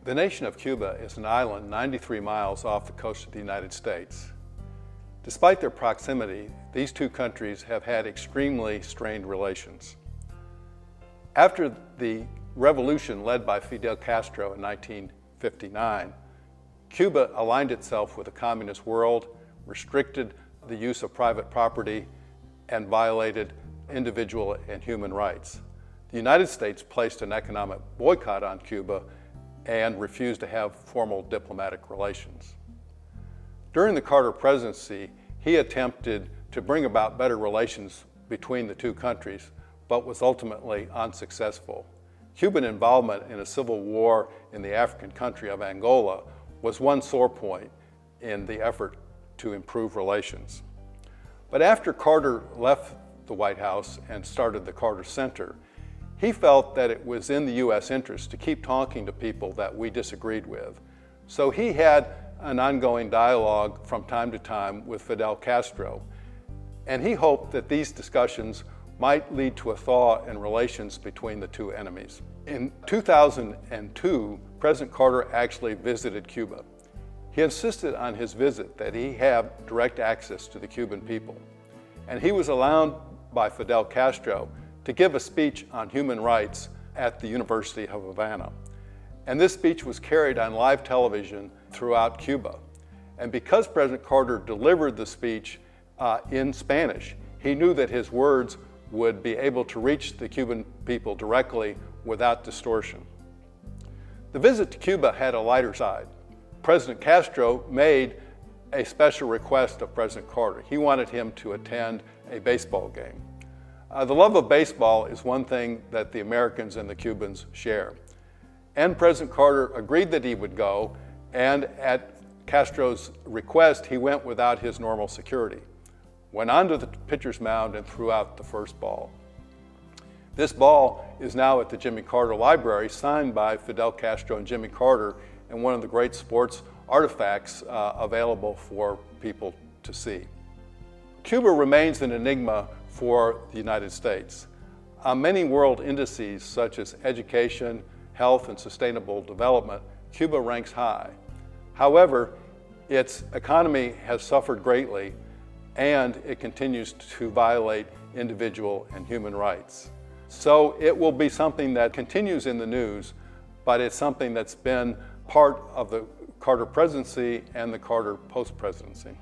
The nation of Cuba is an island 93 miles off the coast of the United States. Despite their proximity, these two countries have had extremely strained relations. After the revolution led by Fidel Castro in 1959, Cuba aligned itself with the communist world, restricted the use of private property, and violated individual and human rights. The United States placed an economic boycott on Cuba and refused to have formal diplomatic relations. During the Carter presidency, he attempted to bring about better relations between the two countries, but was ultimately unsuccessful. Cuban involvement in a civil war in the African country of Angola was one sore point in the effort to improve relations. But after Carter left the White House and started the Carter Center, he felt that it was in the U.S. interest to keep talking to people that we disagreed with. So he had an ongoing dialogue from time to time with Fidel Castro, and he hoped that these discussions might lead to a thaw in relations between the two enemies. In 2002, President Carter actually visited Cuba. He insisted on his visit that he have direct access to the Cuban people, and he was allowed by Fidel Castro to give a speech on human rights at the University of Havana. And this speech was carried on live television throughout Cuba. And because President Carter delivered the speech in Spanish, he knew that his words would be able to reach the Cuban people directly without distortion. The visit to Cuba had a lighter side. President Castro made a special request of President Carter. He wanted him to attend a baseball game. The love of baseball is one thing that the Americans and the Cubans share. And President Carter agreed that he would go, and at Castro's request, he went without his normal security, went onto the pitcher's mound and threw out the first ball. This ball is now at the Jimmy Carter Library, signed by Fidel Castro and Jimmy Carter, and one of the great sports artifacts available for people to see. Cuba remains an enigma for the United States. On many world indices such as education, health, and sustainable development, Cuba ranks high. However, its economy has suffered greatly, and it continues to violate individual and human rights. So it will be something that continues in the news, but it's something that's been part of the Carter presidency and the Carter post-presidency.